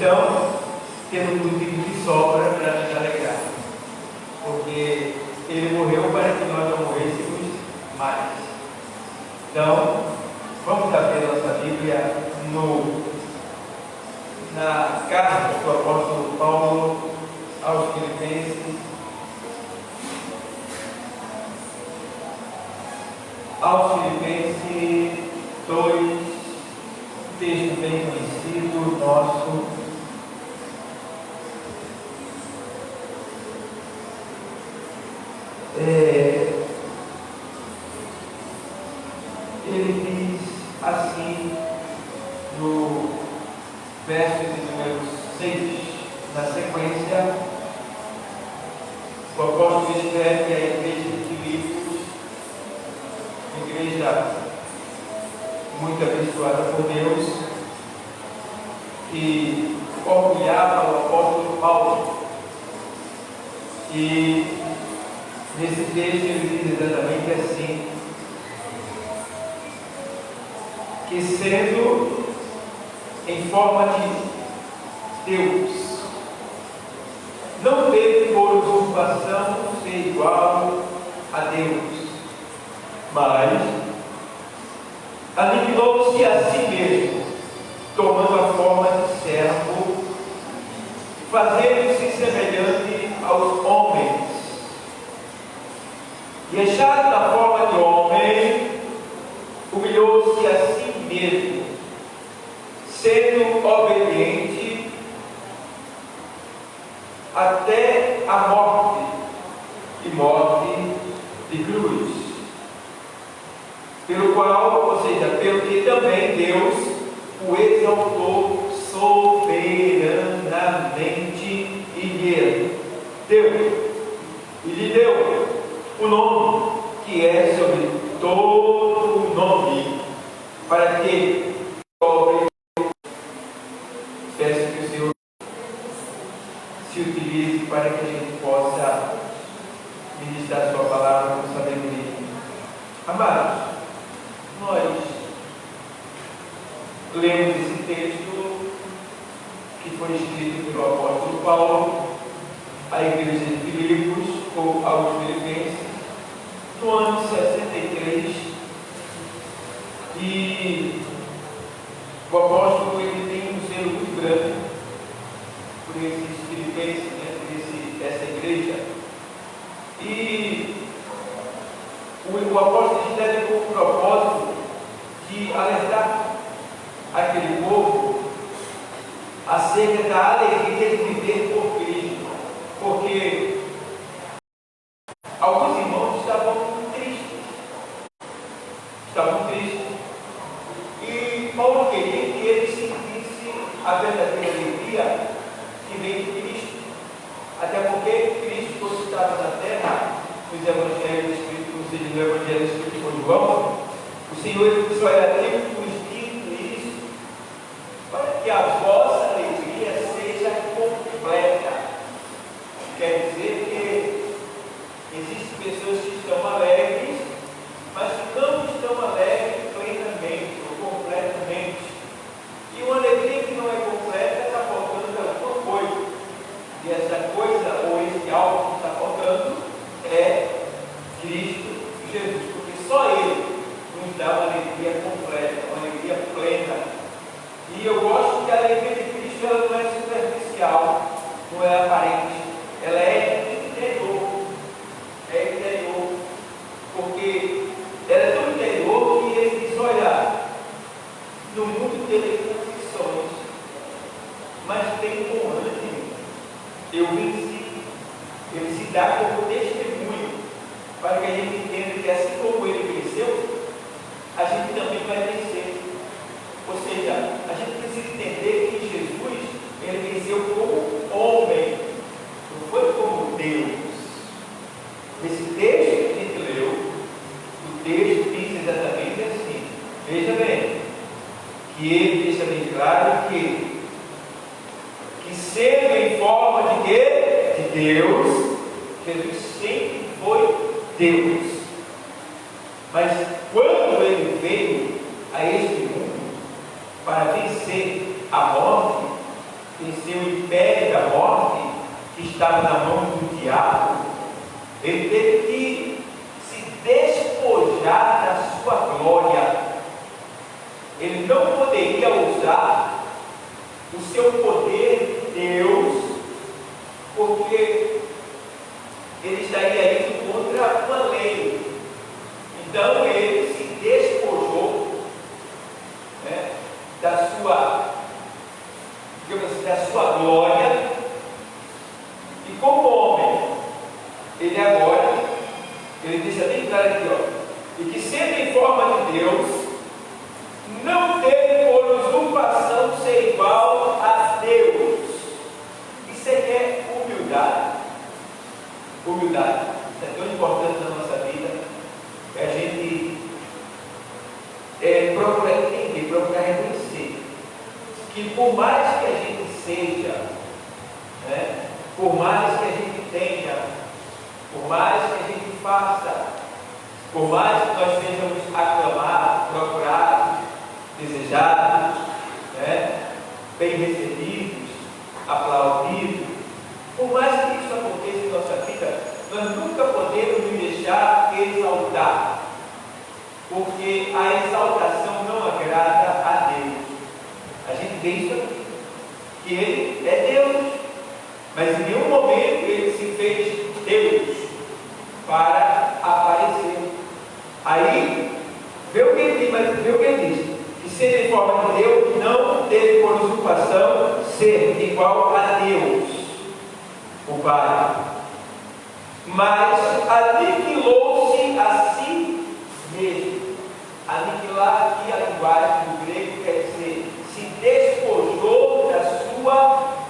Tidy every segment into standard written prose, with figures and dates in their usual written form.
Então, temos motivo de sobra para nos alegrar, porque ele morreu para que nós não morrêssemos mais. Então, vamos abrir a nossa Bíblia na carta do apóstolo Paulo aos Filipenses. Aos Filipenses 2, texto bem conhecido nosso. Ele diz assim no verso de número 6, na sequência, o apóstolo escreve à igreja de Filipos, igreja muito abençoada por Deus, que orgulhava o apóstolo Paulo. E nesse texto ele diz exatamente assim: que sendo em forma de Deus, não teve por usurpação ser igual a Deus, mas aniquilou-se a si mesmo, tomando a forma de servo, fazendo-se semelhante aos homens, e achado na forma de homem, humilhou-se a si mesmo, sendo obediente até a morte, e morte de cruz. Pelo qual, ou seja, pelo que também Deus o exaltou soberanamente e lhe deu o nome que é sobre todo o nome, para que peço que o Senhor se utilize para que a gente possa ministrar sua palavra com sabedoria. Amados, nós lemos esse texto que foi escrito pelo apóstolo Paulo à igreja de Filipos, ou aos Filipenses, no ano 63, e o apóstolo ele tem um zelo muito grande por esses filipenses, por essa igreja, e o apóstolo escreve com o propósito de alertar aquele povo acerca da alegria de viver por Cristo, porque alguns irmãos estavam tristes, e Paulo queria que ele sentisse a verdadeira alegria que vem de Cristo, até porque Cristo, quando estava na terra, nos evangelhos escritos, no evangelho escrito por João, o Senhor ele disse: olha, tenho-vos dito isso para que a vossa alegria seja completa. Quer dizer que existem pessoas que estão alegres, mas que não estão alegres plenamente ou completamente. E uma alegria que não é completa está faltando alguma coisa. E essa coisa, ou esse algo que está faltando, é Cristo Jesus, porque só Ele nos dá uma alegria completa, uma alegria plena. E eu gosto que a alegria de Cristo ela não é superficial, não é aparente, ela é interior. É interior, porque ela é tão interior que ele diz: olha, no mundo tem confissões, mas tem bom ânimo, eu venci. Ele se dá como testemunho, para que a gente entenda que assim como ele venceu, a gente também vai vencer. Ou seja, a gente precisa entender que Jesus, ele venceu como homem, não foi como Deus. Nesse texto que a gente leu, o texto diz exatamente assim, veja bem, que ele deixa bem claro que sendo em forma de quê? De Deus, Jesus sempre foi Deus. Mas quando ele veio a este mundo para vencer a morte, vencer o império da morte que estava na mão do diabo, ele teve que se despojar da sua glória. Ele não poderia usar o seu poder de Deus, porque ele estaria indo contra uma lei. Então ele se despojou, né, da sua, digamos assim, da sua glória, e como homem, ele agora, ele deixa bem claro aqui, ó, e que sendo em forma de Deus, não teve por usurpação ser igual a Deus. Isso é humildade. Humildade. Isso é tão importante na nossa vida, que a gente procura entender, procura reconhecer que por mais que a gente seja, né, por mais que a gente tenha, por mais que a gente faça, por mais que nós sejamos aclamados, procurados, desejados, né, bem recebidos, aplaudidos, por mais que isso aconteça em nossa vida, nós nunca podemos nos deixar exaltar, porque a exaltação não agrada a Deus. A gente vê isso aqui, que Ele é Deus, mas em nenhum momento Ele se fez Deus para aparecer. Aí, vê o que ele diz, mas vê o que ele diz: que sendo em forma de Deus, não teve por usurpação ser igual a Deus, o Pai, mas aniquilou-se a si mesmo. Aniquilar aqui a linguagem do grego quer dizer, se despojou da sua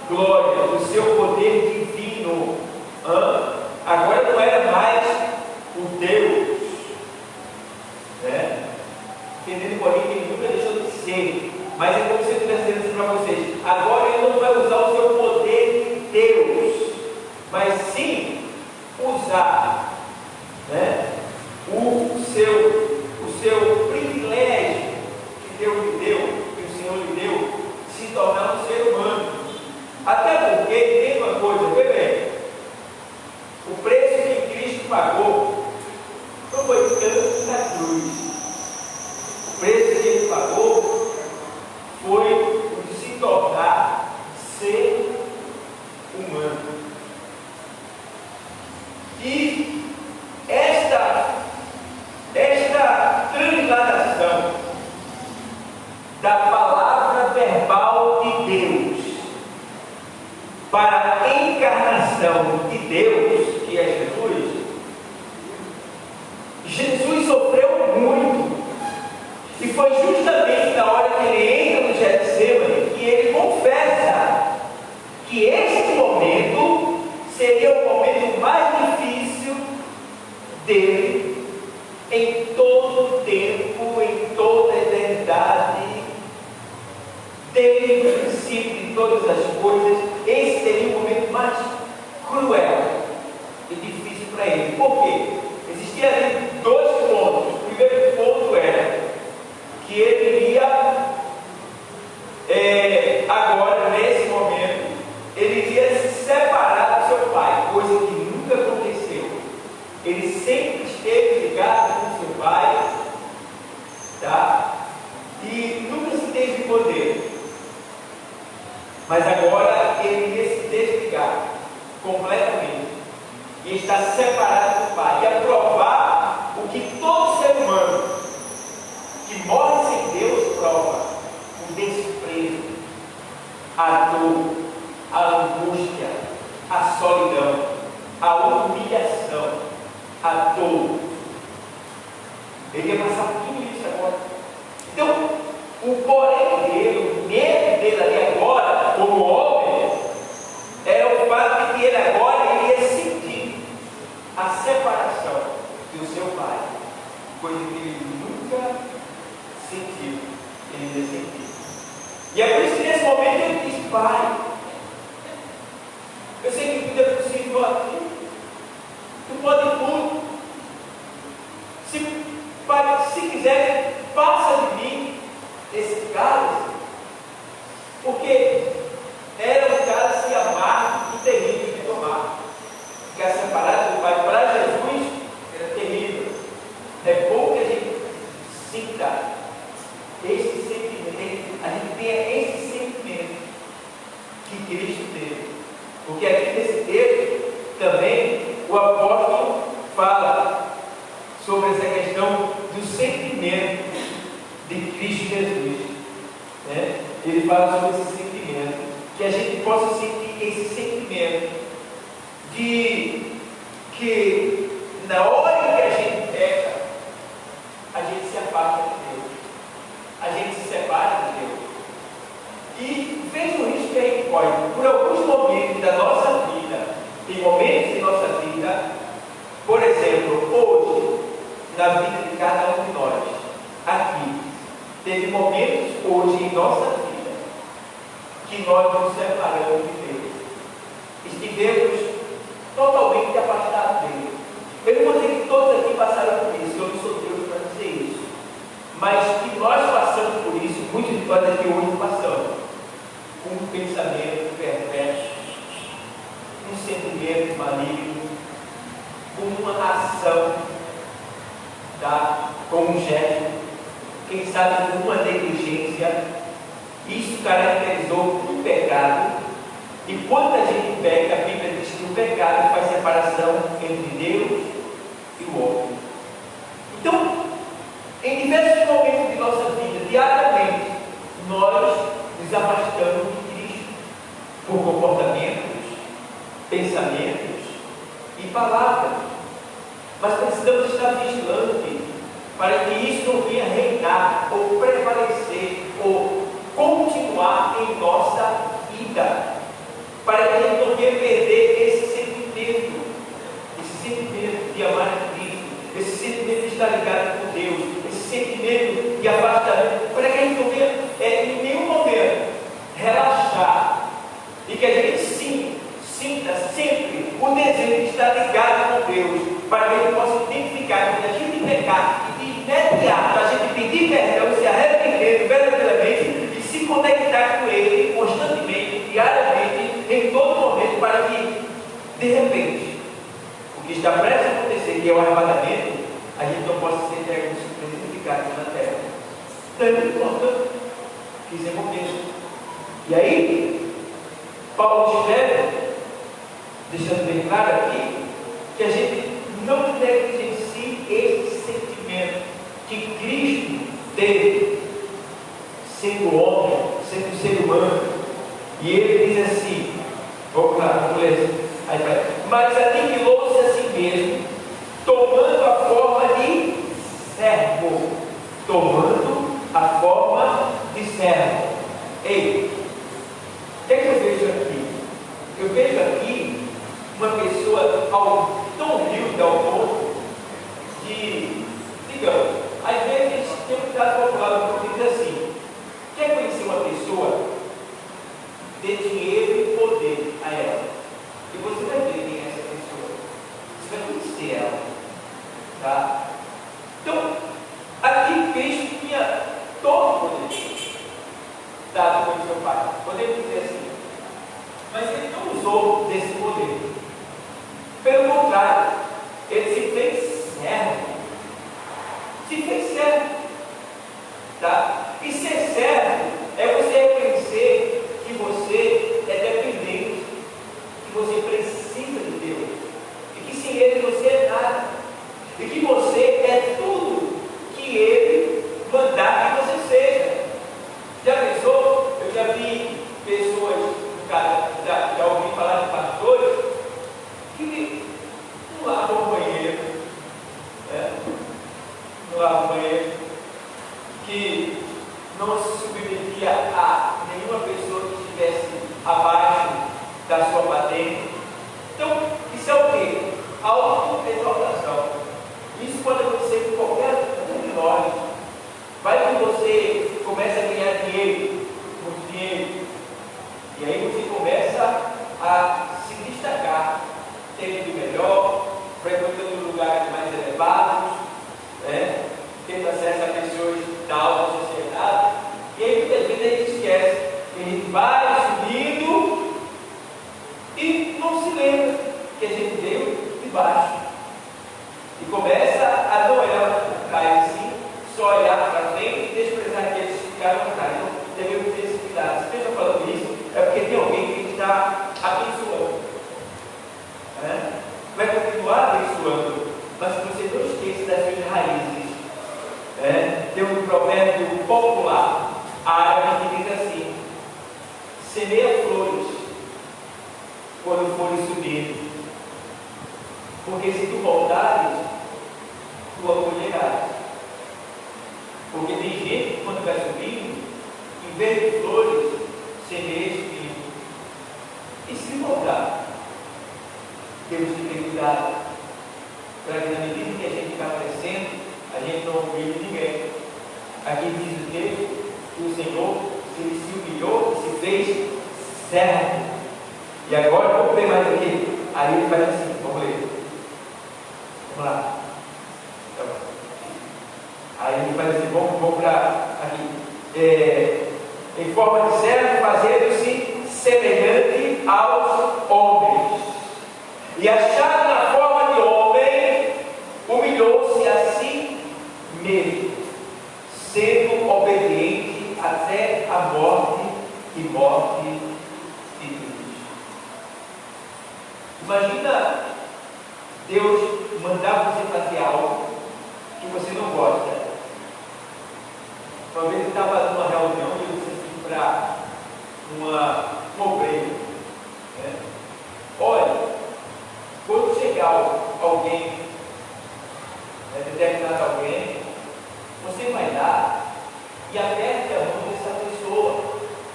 glória, do seu poder divino. Agora não era mais o Deus, né? Entendendo, porém, que ele nunca deixou de ser, mas é como se eu estivesse dizendo assim para vocês: agora ele não vai usar o seu poder de Deus, mas sim usar, né, o seu privilégio que Deus lhe deu, que o Senhor lhe deu, se tornar um ser humano. Até porque, tem uma coisa, vê bem, o preço que Cristo pagou não foi tanto na cruz. O preço que ele pagou foi o de se tornar ser humano. E esta transladação da palavra verbal de Deus para a encarnação de Deus, que é Jesus sofreu muito. E foi justamente na hora que ele entra no Getsemane que ele confessa que este momento seria o momento mais difícil dele em todo o tempo, em toda a eternidade, desde o princípio de todas as coisas. Esse seria o momento mais cruel e difícil para ele. Por quê? Existiam ali dois pontos. O primeiro ponto era que ele iria, agora, nesse momento, ele iria se separar do seu pai, coisa que nunca aconteceu. Ele sempre esteve ligado com seu pai, tá? E nunca se teve poder. Mas agora ele iria se desligar completamente e estar separado do pai, e aprovar o que todo ser humano que morre sem Deus prova: o desprezo, a dor, a angústia, a solidão, a humilhação, a dor. Ele ia passar por tudo isso agora. Então, o porém dele, o medo dele ali agora, como homem, era o fato de que ele agora iria sentir a separação do seu pai, coisa que ele nunca sentiu, ele iria sentir. E é por isso que nesse momento ele diz: Pai, eu sei que tudo é possível aqui, tu pode tudo. Pai, se quiser, passa de mim esse cálice, porque era que Cristo teve. Porque aqui nesse texto também o apóstolo fala sobre essa questão do sentimento de Cristo Jesus, né? Ele fala sobre esse sentimento, que a gente possa sentir esse sentimento de que na hora em que a gente peca, a gente se afasta de Deus, a gente se separa de Deus. E veja o risco que a gente pode, por alguns momentos da nossa vida, em momentos de nossa vida, por exemplo, hoje, na vida de cada um de nós, aqui, teve momentos hoje em nossa vida que nós nos separamos de Deus, estivemos totalmente afastados dele. Eu não vou dizer que todos aqui passaram por isso, eu não sou Deus para dizer isso, mas que nós passamos por isso, muitos de nós aqui hoje passamos, com um pensamento perverso, um sentimento maligno, com uma ação, com um gesto, quem sabe com uma negligência. Isso caracterizou um pecado. E quando a gente peca, a Bíblia diz que o pecado faz separação entre Deus e o homem. Então, em diversos momentos de nossa vida, diariamente, nós nos afastamos de Cristo por comportamentos, pensamentos e palavras. Mas precisamos estar vigilantes para que isso não venha reinar ou prevalecer ou continuar em nossa vida, para que a gente não venha perder esse sentimento de amar a Cristo, esse sentimento de estar ligado com Deus, esse sentimento de afastamento, para que a gente não venha em nenhum momento relaxar e que a gente sinta sempre o desejo de estar ligado com Deus, para que a gente possa identificar quando a gente pecar e de imediato a gente pedir perdão, se arrepender verdadeiramente e se conectar com Ele constantemente, diariamente, em todo momento, para que de repente o que está prestes a acontecer, que é o arrebatamento, a gente não possa ser identificado na terra. Tanto importante que isso aconteça. E aí, Paulo escreve, deixando bem claro aqui, que a gente não negligencie esse sentimento que Cristo teve, sendo homem, sendo ser humano. E ele diz assim, vamos lá, vamos ler. Mas aniquilou-se a si mesmo, tomando a forma de servo. Tomando a forma de servo. Ei, o que é que eu vejo aqui? Eu vejo aqui uma pessoa tão humilde ao ponto de, digamos, às vezes tem um ditado popular que diz assim: quer conhecer uma pessoa? Dê dinheiro e poder a ela, e você vai ver quem é essa pessoa, você vai conhecer ela, tá? Então, aqui Cristo tinha todo o poder dado pelo seu Pai, podemos dizer assim, mas ele não usou desse poder. Pelo contrário, ele se fez servo. Se fez servo. Tá? E ser servo é você reconhecer que você é dependente, que você precisa de Deus, e que sem Ele você é nada, e que você é tudo que Ele mandar que você seja. Já pensou? Eu já vi pessoas, já ouvi falar de pastores que não lavam o banheiro, que não se submetia a nenhuma pessoa que estivesse abaixo da sua patente. Então, isso é o quê? Autoexaltação. Isso pode acontecer com qualquer um de nós. Vai que você começa a ganhar dinheiro, muito dinheiro, e aí você começa a se destacar, tendo de melhor, frequentando lugares mais elevados, tendo acesso a pessoas da alta sociedade, e aí muitas vezes a gente esquece que a gente vai subindo e não se lembra que a gente veio de baixo, e começa a não olhar para trás assim, só olhar para frente e desprezar aqueles que ficaram atrás. Então devemos ter esse cuidado. Se eu estou falando isso, é porque tem alguém que semeia flores quando fores subir, porque se tu voltares, tu acolherás. Porque tem gente que quando vai subindo, em vez de flores, semeia espinho. E se voltar, temos que ter cuidado, para que na medida que a gente vai crescendo, a gente não humilhe ninguém. Aqui diz o texto que o Senhor se humilhou e se fez servo. E agora, vamos ver mais aqui. Aí ele faz assim, vamos ler. Vamos lá. Aí ele faz assim, vamos para aqui. Em forma de servo, fazendo-se semelhante aos homens. E achado na forma de homem, humilhou-se a si mesmo, sendo obediente até a morte e morte de Cristo. Imagina Deus mandar você fazer algo que você não gosta. Uma vez eu estava numa reunião e eu disse assim para um obreiro, né? Olha, quando chegar alguém, determinado alguém, você vai lá e aperte a mão dessa pessoa,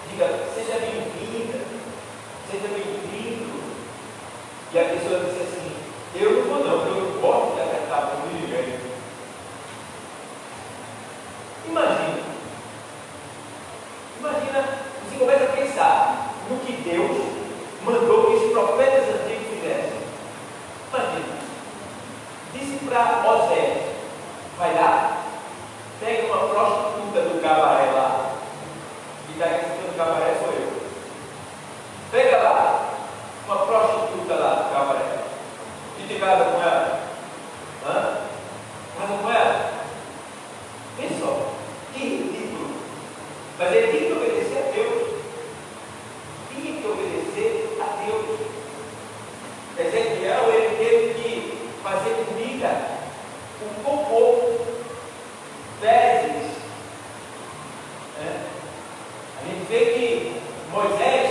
diga, seja bem-vinda, seja bem-vindo. E a pessoa disse assim, eu não vou não, eu não gosto de apertar a mão de ninguém. Imagina, você começa a pensar no que Deus mandou que os profetas antigos fizessem. Imagina, disse para Osés, vai lá, pega uma prostituta do cabaré lá, e daí que do cabaré sou eu. Pega lá, uma prostituta lá do cabaré, e te casa com ela. Casa com ela. Vê só, que ridículo. Mas ele tem que obedecer a Deus. Tinha que obedecer a Deus. Ezequiel, ele teve que fazer comida com cocô, fezes. A gente vê que Moisés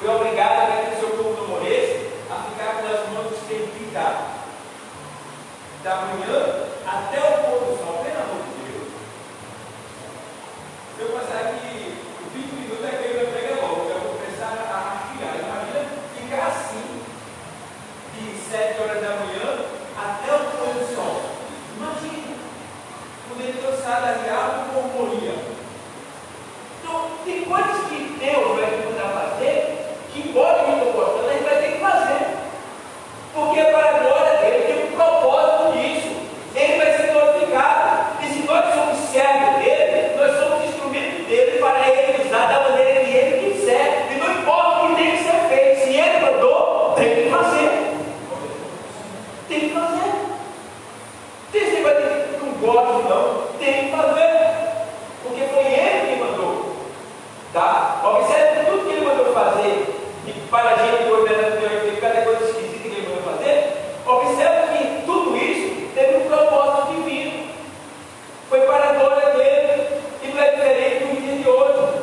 foi obrigado a que o seu povo não morresse, a ficar com as mãos esterilizadas. Da manhã até o pôr do sol, pelo amor de Deus. Se eu passar aqui, o 20 minutos é que eu pego logo, eu vou começar a aspirar. Imagina ficar assim, de 7 horas da manhã até o pôr do sol. Imagina, poder cansar da água como morria. Então, tem coisas que Deus vai te mandar fazer, que embora eu não estou gostando, a gente vai ter que fazer. Porque é para a glória dele, tem um propósito nisso. Ele vai ser glorificado. E se nós somos servos dele, nós somos instrumentos dele para ele usar da maneira que ele quiser. E não importa o que tem que ser feito. Se ele mandou, tem que fazer. Tem que fazer. Tem que vai dizer que não gosta, não. Tem que fazer. Porque foi ele que mandou. Tá? Observe tudo que ele mandou fazer. E para a gente ordenando cada coisa esquisita que ele mandou fazer. Observe que tudo isso teve um propósito divino. Foi para a glória dele. E não é diferente do dia de hoje.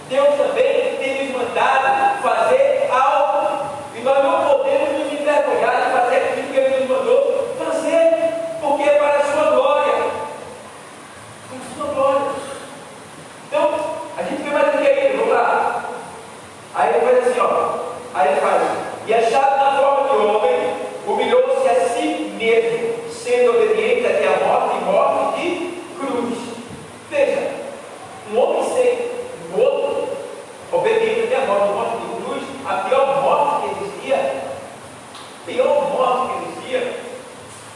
Deus também tem nos mandado fazer algo. E nós não podemos nos envergonhar de fazer aquilo que ele nos mandou fazer. Porque é para a sua glória. Para a sua glória. Então, a gente vê mais do que ele. Vamos lá. Aí ele faz assim, ó. Aí ele faz. E achado na forma de homem, humilhou-se a si mesmo, sendo obediente até a morte e morte de cruz. Veja, um homem ser morto, obediente até a morte de cruz, a pior morte que existia,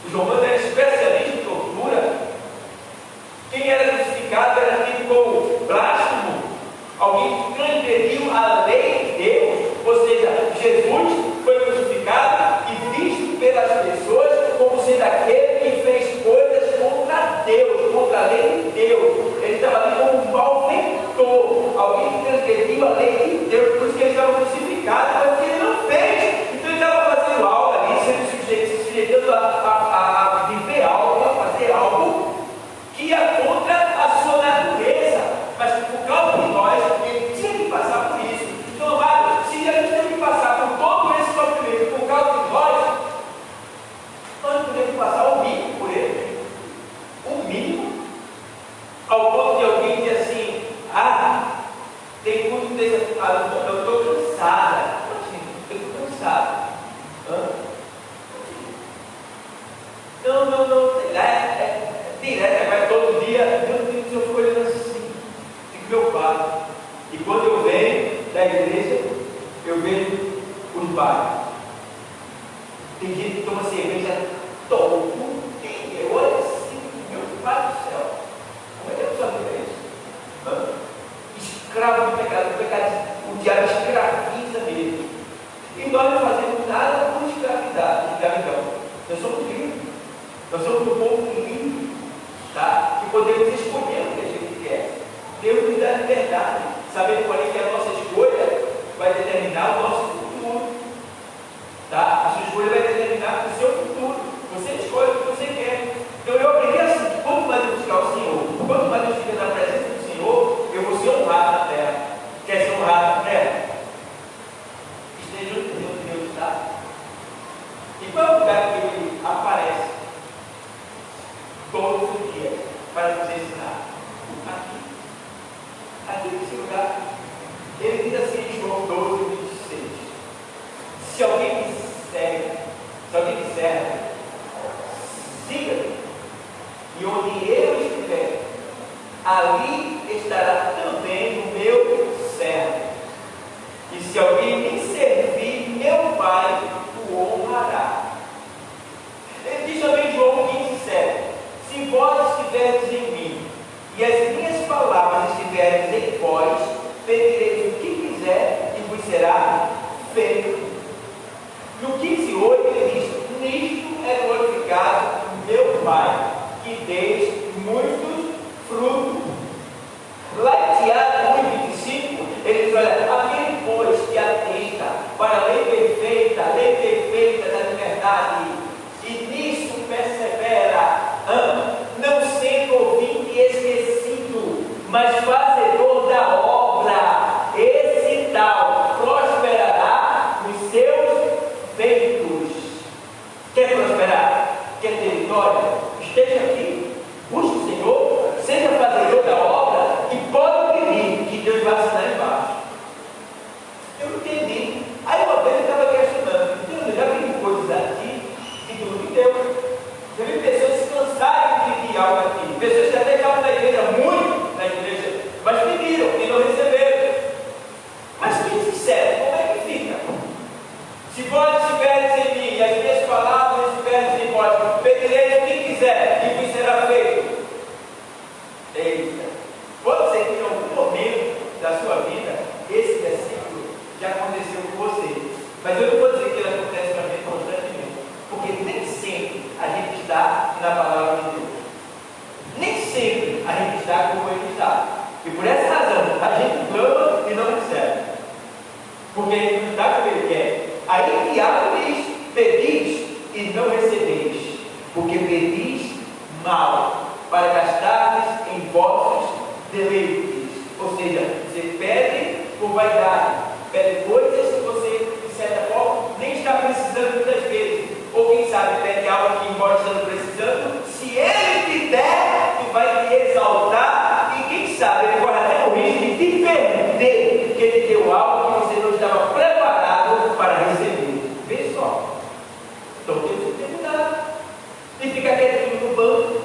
os romanos eram especialistas em tortura. Quem era crucificado era tido como blasfemo, alguém que transgrediu a lei de Deus, ou seja, Jesus foi do bar. Tem gente que toma cerveja todo dia. Olha assim, meu pai do céu. Como é que a pessoa vive isso? Escravo do pecado, o diabo escraviza mesmo. E nós não fazemos nada por escravidão. Nós somos livres. Nós somos um povo livre, tá? Que podemos escolher o que a gente quer. Deus nos dá liberdade, sabendo, porém, que a nossa escolha vai determinar o nosso futuro. Tá? A sua escolha vai determinar o seu futuro. Você escolhe o que você quer. Então eu aprendi assim: quanto mais eu buscar o Senhor, quanto mais eu estiver na presença do Senhor, eu vou ser honrado na terra. Quer ser honrado na terra? Esteja onde Deus está. E qual é o lugar que ele aparece todos os dias para nos ensinar? Aqui nesse lugar. Ele diz assim em João 12, 26: se alguém me serve, siga-me, e onde eu estiver, ali estará também o meu servo. E se alguém me servir, meu Pai o honrará. Ele diz também em João 15:7: se vós estiverdes em mim, e as minhas palavras estiverem em vós, pedireis o que quiser e vos será feito. No 15:8 ele diz: nisto é glorificado meu Pai, que deis muitos frutos. Lá em Tiago 1:25, ele diz: olha, aquele pois que atenta para a lei perfeita da liberdade, e nisso persevera, não sendo ouvinte esquecido, mas fazedor da obra, esse tal prosperará nos seus feitos. Quer prosperar? Quer ter vitória? Esteja aqui, busque o Senhor, seja fazedor da obra e pode pedir que Deus vai assinar embaixo. Eu entendi. Aí uma vez eu estava questionando: eu já pedi coisas aqui que Deus me deu. Eu vi pessoas se cansarem de pedir algo aqui, pessoas que até estavam na igreja, muito na igreja, mas pediram e não receberam. Mas que sincero, como é que fica? Se vós estiveres em mim e as minhas palavras estiverem em vós, pedireis o que quiser e vos será feito. Eita, pode ser que em algum momento da sua vida esse versículo já aconteceu com você, mas eu não vou dizer que ele acontece para mim constantemente, porque nem sempre a gente está na palavra de Deus. Nem sempre a gente está como ele está. E por essa razão, a gente clama e não recebe. Porque ele não está como ele quer. Aí Tiago diz: pedis e não recebeis, porque pedis mal, para gastardes em vossos deleites. Ou seja, você pede por vaidade, pede coisas que você, de certa forma, nem está precisando muitas vezes. Ou quem sabe pede algo que, embora estando precisando, se ele te der, tu vai te exaltar, e quem sabe ele corre até o risco de te perder, porque ele deu algo que você não estava preparado para receber. Vê só. Então Deus tem mudado. E fica quietinho no banco,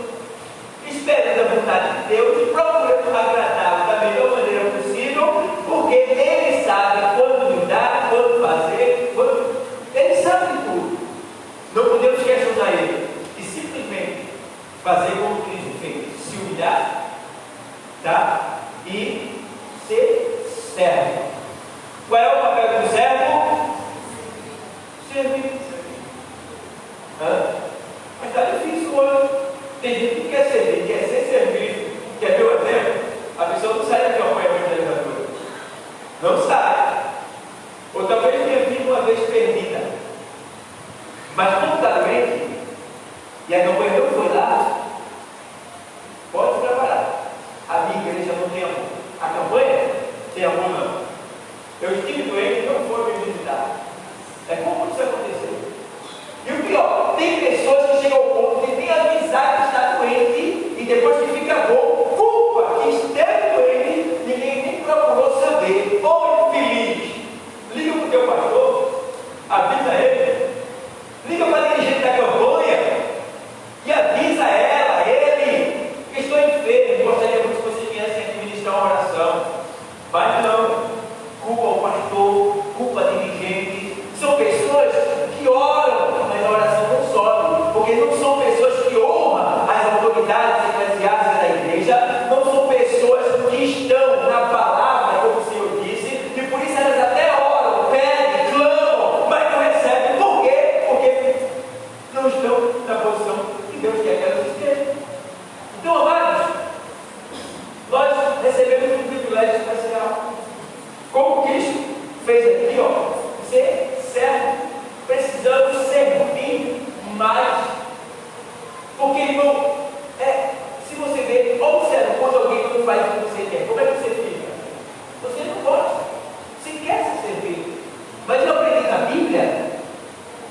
esperando a vontade de Deus e procurando agradá-lo da melhor maneira possível, porque ele sabe quando nos dar, quando fazer, ele sabe de tudo. Não podemos questionar ele e simplesmente fazer como Cristo fez: se humilhar, tá? E ser servo. Qual é o papel do servo? Servir. Mas está difícil hoje. Tem gente que quer servir, quer ser servido. Quer ver o exemplo? A pessoa não sai daqui ao apoio evangelizador. Não sai. Ou talvez tenha vindo uma vez perdida. Mas voluntariamente, e a campanha não foi lá, pode se preparar. A minha igreja não tem amor. A campanha tem amor não. Eu estive doente e não foi me visitar. É como isso aconteceu. E o pior, tem pessoas que chegam ao ponto de nem avisar que está doente e depois que fica bom, culpa que esteve doente, ninguém nem procurou saber. Ô infeliz, liga para o teu pastor, a Bíblia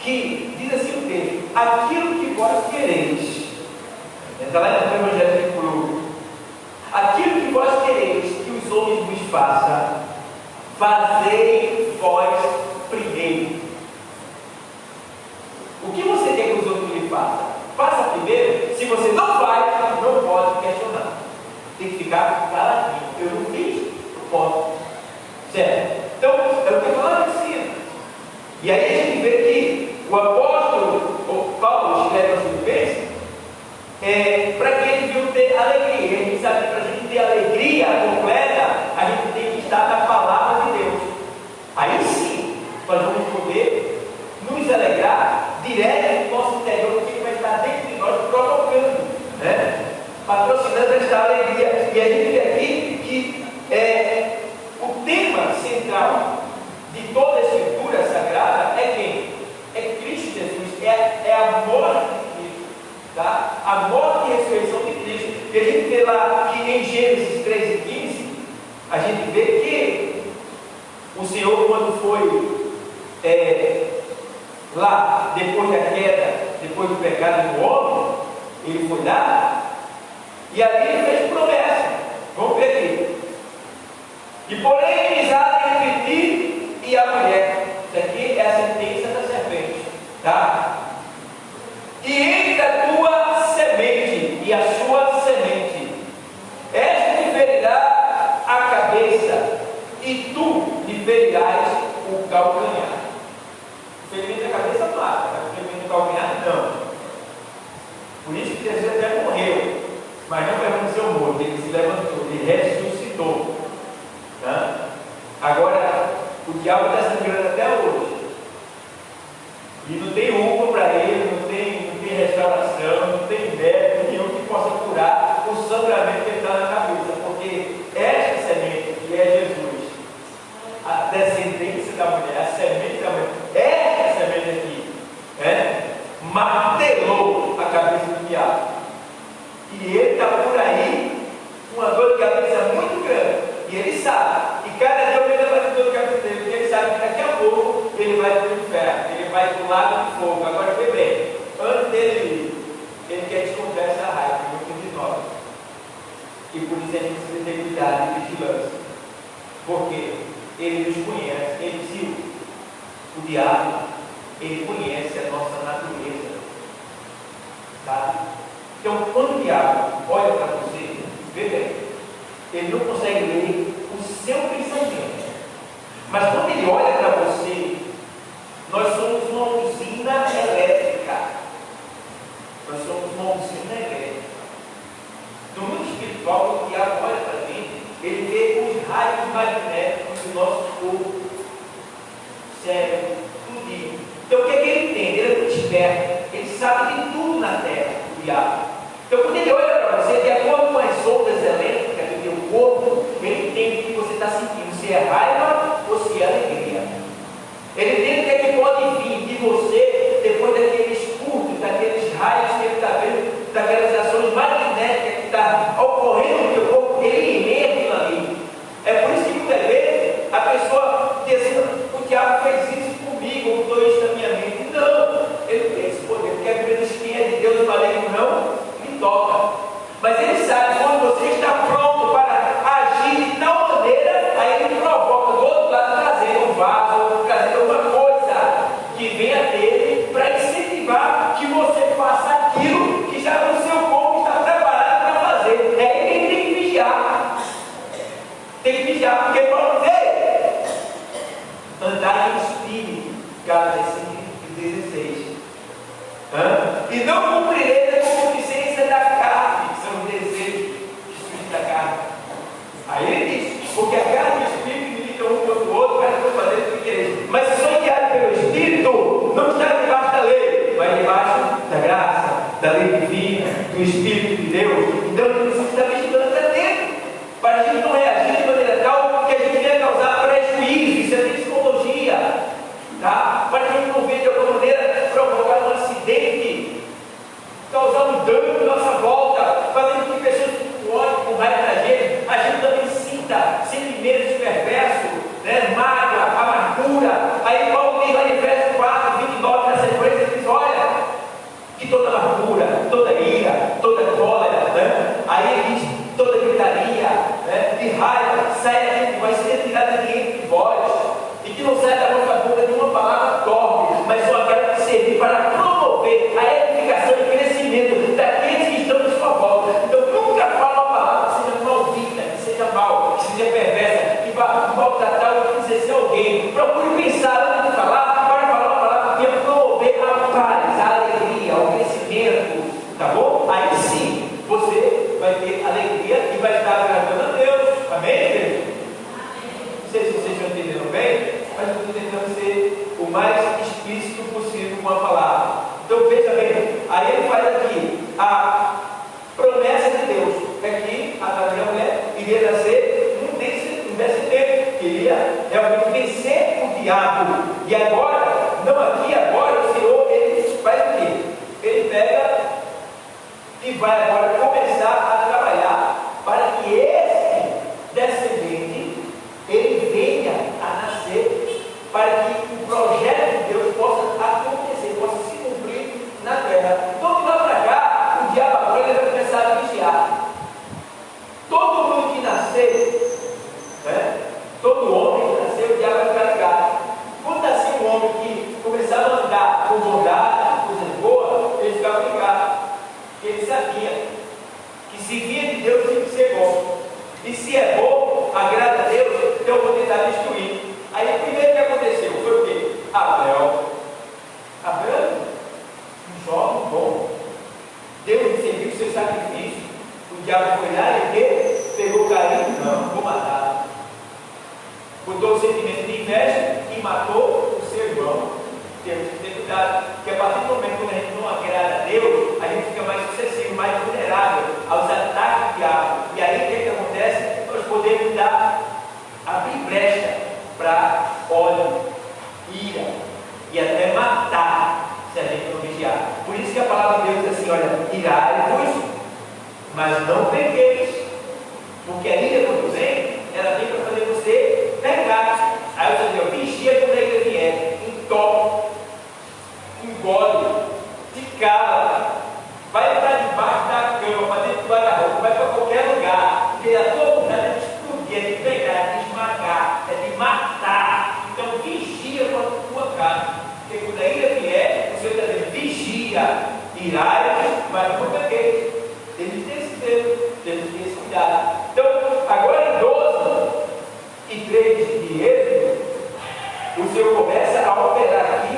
que diz assim o texto: aquilo que vós quereis, entra lá no Evangelho de Cru, aquilo que vós quereis que os homens vos façam, fazei vós primeiro. O que você quer que os outros lhe façam? Faça primeiro. Se você não faz, não pode questionar. Tem que ficar caladinho. Eu não fiz, eu posso. Certo? Então, é o que Paulo ensina. E aí a gente vê que o apóstolo, ou Paulo, escreve aos Filipenses, para que eles deviam ter alegria. A gente sabe que para a gente ter alegria completa, a gente tem que estar na palavra de Deus. Aí sim, nós vamos poder nos alegrar direto do nosso interior, porque Ele vai estar dentro de nós, provocando, né? Patrocinando esta alegria. E a gente vê aqui que o tema central de toda a Escritura Sagrada é quem? É Cristo Jesus, é a morte de Cristo, tá? A morte e ressurreição de Cristo. E a gente vê lá que em Gênesis 3:15, a gente vê que o Senhor, quando foi lá, depois da queda, depois do pecado do homem, Ele foi lá, e ali Ele fez promessa. Vamos ver aqui. E porém, inimizade entre ti e a mulher. Isso aqui é a sentença da serpente, tá? E entre a tua semente e a sua semente, esta te ferirá a cabeça, e tu lhe ferirás o calcanhar. O ferimento da cabeça mata, mas o ferimento do calcanhar não. Por isso que Jesus até morreu, mas não permaneceu morto, ele se levantou, ele ressuscitou. Tá? Agora, o diabo está sangrando até hoje. E não tem uva para ele, não tem restauração, não tem médico nenhum que possa curar o sangramento que está na cabeça. Porque esta semente, que é Jesus, a descendência da mulher, a semente da mulher, esta semente aqui, martelou a cabeça do diabo. E ele está por aí, com uma dor de cabeça muito grande. E ele sabe, e cada dia ele vai ter dor de cabeça dele, porque ele sabe que daqui a pouco ele vai para o inferno, ele vai para o lago de fogo. Agora vê bem, antes dele ir, ele quer descontar essa raiva, muito de nós. E por isso a gente precisa ter cuidado e vigilância. Porque ele nos conhece, ele viu. O diabo, ele conhece a nossa natureza. Tá? Então, quando o diabo olha para você, vê bem, ele não consegue ler o seu pensamento. Mas quando ele olha para você, nós somos uma usina elétrica. Nós somos uma usina elétrica. No mundo espiritual, o diabo olha para a gente, ele vê os raios magnéticos do nosso corpo, cérebro, tudo. Então o que é que ele entende? Ele é muito esperto, ele sabe de tudo na terra, o diabo. Então quando ele olha para você, de acordo com as ondas elétricas do teu corpo, ele entende o que você está sentindo, se é raiva ou se é alegria. Ele entende o que é que pode vir de você depois daqueles curtos, daqueles raios que ele está vendo, daquelas ações magnéticas que está ocorrendo no teu corpo, ele lê aquilo ali. É por isso que muitas vezes a pessoa diz assim: o diabo fez isso comigo, mudou isso na minha mente. Não, ele tem esse poder, porque a Bíblia diz que é de Deus, o maligno não me toca. Mas ele sabe, quando você está pronto para agir de tal maneira, aí ele provoca do outro lado, trazendo um vaso, trazendo alguma coisa que venha dele para incentivar que você faça aquilo que já no seu corpo está preparado para fazer. É ele que tem que vigiar. Tem que vigiar, porque para você andar em espírito, Gálatas 5:16. E não cumprirei a concupiscência da carne, que são os desejos que surgem da carne. Aí ele diz: porque a carne e o espírito militam um contra o outro para não fazer o que quereis. Mas se sou guiado pelo espírito, não está debaixo da lei, mas debaixo da graça, da lei divina, do Espírito de Deus. Então ele precisa estar vigilando atento, para a gente não reagir de maneira tal que a gente venha causar prejuízo. Isso é psicologia, tá? Para que a gente não venha de alguma maneira provocar um acidente, causar um dano na nossa volta, fazendo com que pessoas com ódio, com raiva da gente, a gente também sinta sentimentos perversos, né? Mágoa, amargura. Aí Paulo diz lá em Efésios 4:29 na sequência: veio para promover a edificação e crescimento daqueles que estão em sua volta. Então nunca fala uma palavra que seja maldita, que seja mal, que seja perversa, que vá maltratar ou dizer alguém. Procure pensar antes de falar, para falar uma palavra que venha promover a paz, a alegria, o crescimento, tá bom? Aí sim, você vai ter alegria e vai estar agradando a Deus. Amém, igreja? Não sei se vocês estão entendendo bem, mas eu estou tentando ser o mais explícito possível com a palavra. Então veja bem, aí ele faz aqui a promessa de Deus é que a mulher iria nascer um descendente, que iria realmente vencer o diabo. E agora, não aqui, agora o Senhor, ele faz o quê? Ele pega e vai agora começar a trabalhar para que esse descendente ele venha a nascer, para que o projeto de Deus possa acontecer, possa se cumprir na terra. Então, de lá para cá, o diabo agora ele vai começar a vigiar. Todo mundo que nascer, né? Todo homem que nascer, o diabo vai ficar ligado. Quando assim um homem que começava a andar com bondade, coisas boas, ele ficava ligado. Porque ele sabia que se vinha de Deus tem que ser bom. E se é bom, agrada a Deus, tem a oportunidade de destruir. Aí o primeiro que aconteceu foi o quê? Abel, um jovem bom. Deus recebeu o seu sacrifício. O diabo foi lá e pegou Caim, não, vou matar. Botou o sentimento de inveja e matou o seu irmão. Temos que ter cuidado, porque a partir do momento que a gente não agrada a Deus, a gente fica mais sucessivo, mais vulnerável aos ataques do diabo. E aí o que acontece? Nós podemos abrir brecha para ódio, ira e até matar se a gente não vigiar. Por isso que a palavra de Deus diz assim: olha, irai-vos, mas não pequeis, porque a ira quando vem, ela vem para fazer você pecar. Aí você diz: vigia quando a ira vier, entope, engole, te cala, vai para debaixo da cama, para dentro do guarda-roupa, vai para qualquer lugar, porque a tua vontade é de explodir, é de pegar, é de esmagar, é de matar. Então vigia com a tua casa, porque quando a ira vier, o Senhor está dizendo: vigia, irai, mas não peguei. Temos que ter esse tempo, temos que ter esse cuidado. Então, agora em 12 e 3 de Êxodo, o Senhor começa a operar aqui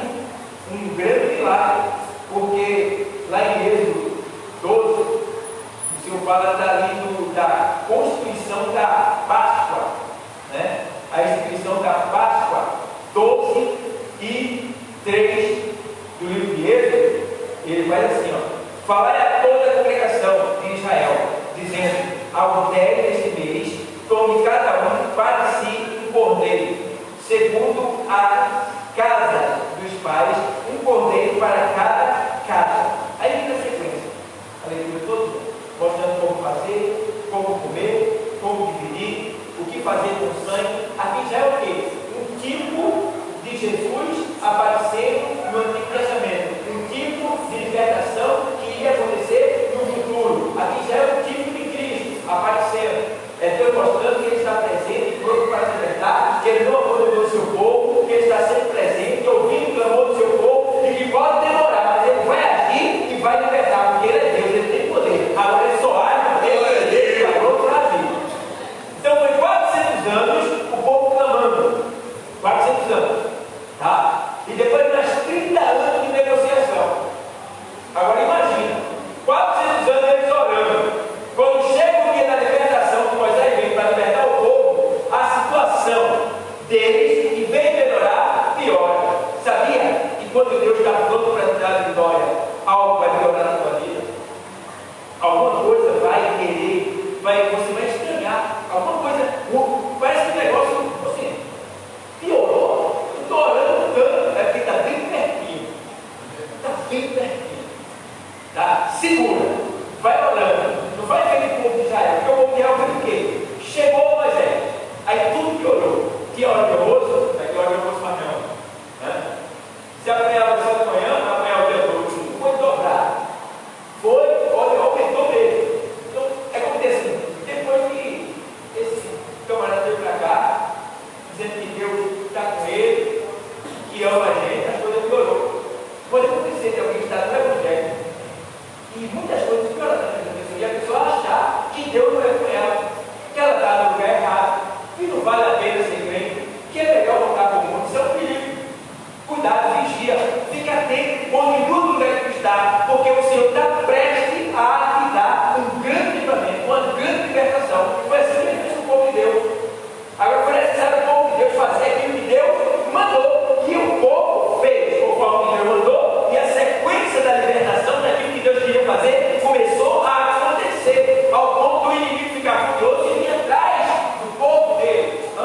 um grande milagre, porque lá em Êxodo 12, o Senhor fala da constituição da Páscoa, né? A instituição da Páscoa, 12 e 3 do livro de Êxodo. Ele vai assim, ó: falai a toda a congregação de Israel, dizendo: ao 10 deste mês, tome cada um para si um cordeiro, segundo a casa dos pais, um cordeiro para cada casa. Aí vem a sequência, a leitura toda, mostrando como fazer, como comer, como dividir, o que fazer com o sangue. Aqui já é o quê? Um tipo de Jesus aparecendo no Antigo Testamento, um tipo de libertação que ia acontecer no futuro. Aqui já é o tipo de Cristo aparecendo. É Deus mostrando que Ele está presente, pronto para se libertar, que Ele não abandonou o seu povo, que Ele está sempre presente, ouvindo o clamor do seu povo, e que pode demorar, mas Ele vai agir e vai libertar, porque Ele é Deus, Ele tem poder. Agora Ele só age porque Ele é Deus, Ele está pronto para agir. Então foi 400 anos o povo clamando, 400 anos, tá? E depois mais 30 anos de negociação. Agora imagina, 400 anos eles orando. Quando chega o dia da libertação, que Moisés vem para libertar o povo, a situação deles, em vez de melhorar, piora. Sabia que quando Deus está pronto para te dar vitória, algo vai melhorar na tua vida? Alguma coisa vai querer, você vai estranhar. Alguma coisa, parece que o negócio, assim, piorou. Eu estou orando tanto, é porque está bem pertinho. Está bem pertinho. Tá? Segura. Vai orando. Não vai ver o povo de Israel, porque o povo de Israel fez o quê? Chegou Moisés. Aí tudo piorou. Tinha hora de almoço, aqui hora de almoço amanhã. Né? Se apanhava só de manhã, apanhava o dia todo. Foi dobrar. Olha, aumentou mesmo. Então, é como assim, depois que esse camarada veio para cá, dizendo que Deus está com ele, que ama a gente, as coisas piorou. Mas depois acontecer de alguém estar no Evangelho e muitas coisas pioram na vida da pessoa, e a pessoa achar que Deus não é com ela, que ela está no lugar errado, que não vale a pena ser crente, que é melhor voltar para o mundo. Isso é um perigo. Cuidado, vigia, fique atento, continue no lugar que está, porque o Senhor está prestes a te dar um grande livramento, uma grande libertação. Foi assim que ele fez com o povo de Deus. Agora foi necessário o povo de Deus fazer aquilo que Deus mandou, que o povo fez conforme Deus mandou, e a sequência da libertação daquilo que Deus queria fazer começou a acontecer, ao ponto do inimigo ficar furioso e ir atrás do povo dele. Isso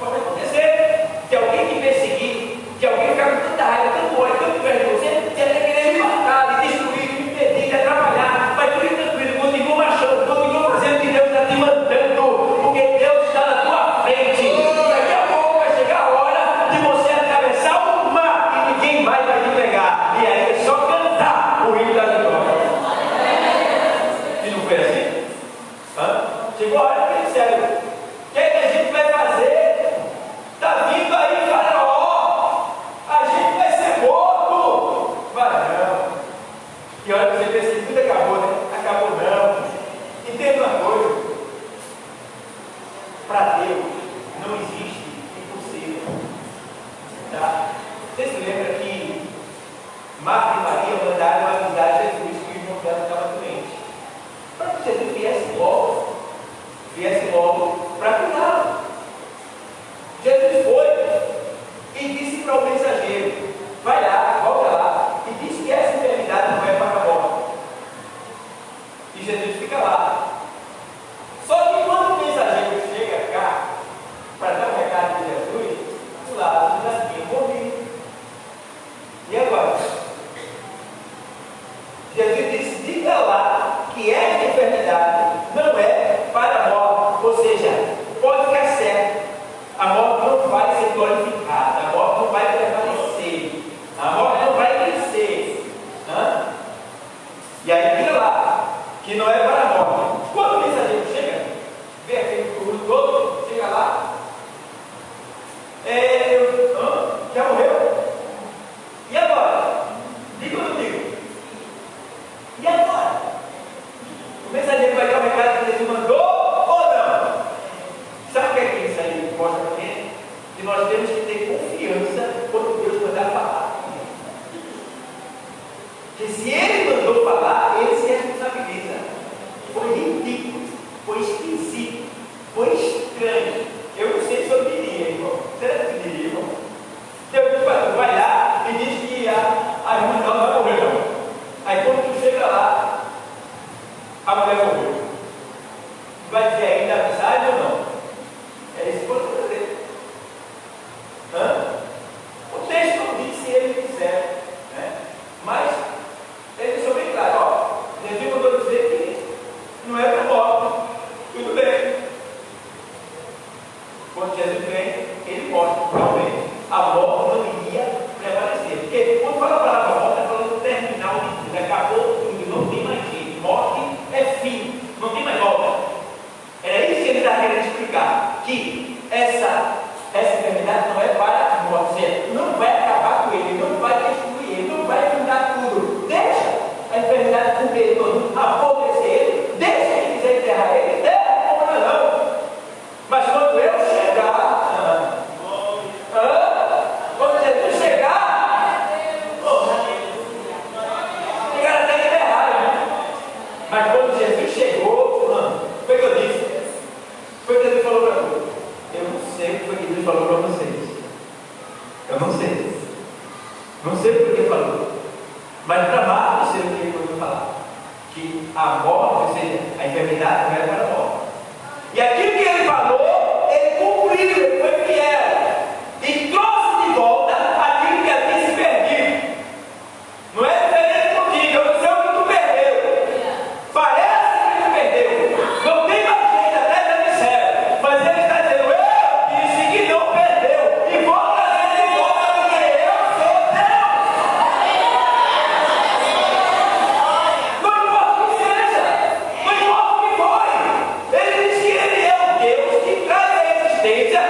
pode acontecer, que alguém te perseguir, que alguém ficar com tanta raiva, tanto ódio, tanto inveja de você até querer me matar, me destruir, me impedir, me atrapalhar, mas tudo tranquilo, continua marchando, continua fazendo o que Deus está te mandando, porque Deus está na tua frente, e daqui a pouco vai chegar a hora de você atravessar o mar e ninguém mais vai te pegar, e aí é só cantar o hino da vitória. E não foi assim? Chegou a hora que disseram, o que a gente vai fazer? Está vindo aí Faraó, a gente vai ser morto. Vai não. E olha, você pensa que tudo acabou, né? Acabou não. Entenda uma coisa, para Deus não existe impossível. Tá? Você se lembra que Marta e Maria mandaram avisar Jesus que o irmão dela estava doente, para que Jesus viesse logo para curar. Jesus foi e disse para o mensageiro, vai lá, volta lá, e disse que essa enfermidade não é para a morte. E Jesus fica lá. Só que quando o mensageiro chega cá, para dar um recado de Jesus, o Lázaro já tinha morrido. E agora? Jesus disse, diga lá que essa enfermidade não é para a morte, ou seja, pode ficar certo. A morte não vai ser glorificada, a morte não vai permanecer, a morte não vai crescer. E aí diga lá, que não é para a morte. Quando o mensageiro chega, vê aquele turno todo, chega lá, já morreu? E agora? Diga ou não diga? E agora? O mensageiro vai dar o recado que Jesus mandou ou não? Sabe o que é isso aí mostra para mim? Que nós temos que ter confiança quando Deus mandar falar. Porque se Ele mandou falar, Ele se responsabiliza. Foi ridículo, foi esquisito, foi estranho. Eu não sei se eu diria, irmão. Será que eu diria, irmão? Deus vai lá e diz que a irmã não vai morrer, não. Aí quando tu chega lá, a mulher morreu. Vai dizer ainda a mensagem ou não? É isso que eu vou fazer. O texto não diz se ele quiser, né? Mas ele deixou bem claro, ó, Jesus mandou dizer que não é para morte. Tudo bem. Quando Jesus vem, ele mostra realmente a morte não iria prevalecer. Porque quando fala a palavra morte, está falando terminal de tudo, acabou tudo, não tem mais jeito. Morte é fim, não tem mais volta. Era isso que ele está querendo explicar, que essa enfermidade não é para a morte, não vai acabar com ele, não vai destruir ele, não vai mudar tudo. Deixa a enfermidade comer todo, apodrecer ele, deixa ele quiser enterrar ele, enterra, não é não. Mas quando eu chegar, quando Jesus chegar, chegaram até enterrar, né? Mas quando Jesus chegou, foi o que eu disse. Foi o que ele falou para mim. Eu não sei o que foi que Deus falou para vocês. Eu não sei. Não sei o que ele falou. Mas para Marta eu sei o que ele foi falar. Que a morte, ou seja, a enfermidade não era para a morte. E aquilo que ele falou, ele cumpriu, ele foi fiel. E trouxe de volta aquilo que havia se perdido. Não é diferente contigo, eu não sei o que tu perdeu. Parece que tu perdeu. Não tem mais jeito até da miséria. Mas ele está dizendo, eu disse que não perdeu. E vou trazer de volta porque eu sou Deus. Não importa o que seja. Não importa o que foi. Ele disse que ele é o Deus que traz a existência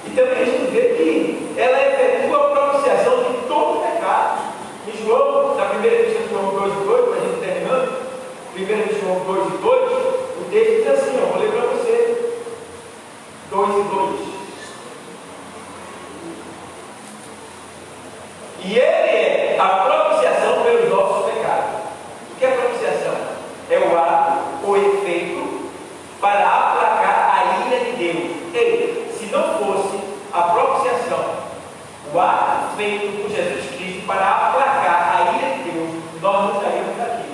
E também a gente vê que ela efetua a propiciação de todo pecado. Em João, na primeira epístola de João 2:2, para a gente terminando, primeira de João 2:2, o texto diz assim, eu vou ler para você, 2:2. E ele é a propiciação pelos nossos pecados. O que é propiciação? É o ato ou efeito para aplacar a ira de Deus. Ei, se não fosse a propiciação, o ato feito por Jesus Cristo para aplacar a ira de Deus, nós não estaríamos aqui.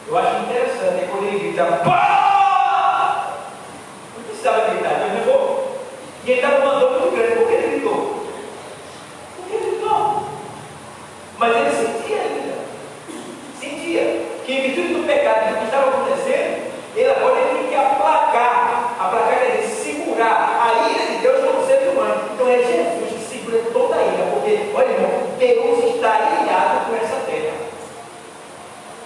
Eu acho interessante, é quando ele grita, pá! Não precisava gritar, Deus levou. E ele estava mandando muito grande. Por que ele gritou? Porque ele gritou. Mas ele sentia ainda. Sentia que em virtude do pecado do que estava acontecendo, ele agora tem que aplacar. Aplacar quer dizer segurar a ira de Deus como ser humano. Então é Jesus que segura toda a ira. Porque, olha irmão, Deus está irado com essa terra.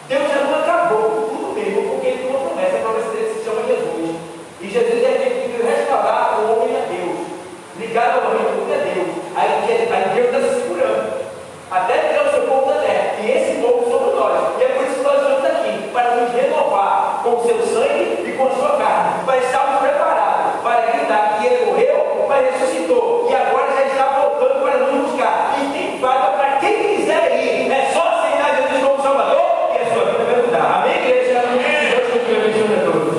Deus já não acabou com tudo mesmo, porque ele tem uma promessa. A promessa dele se chama Jesus. E Jesus é aquele que veio restaurar o homem a Deus. Ligado ao homem a Deus. Aí Deus está se segurando. Até tirar o seu povo da terra. E esse povo somos nós. E é por isso que nós estamos aqui. Para nos renovar com o seu sangue e com a sua carne. Para estarmos preparados. Para gritar que ele morreu, mas ressuscitou. E agora já está voltando para nos buscar. E tem vaga para quem quiser ir. É só aceitar Jesus como Salvador e a sua vida vai mudar. Amém, igreja? Deus continue abençoando a todos.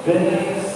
Venha.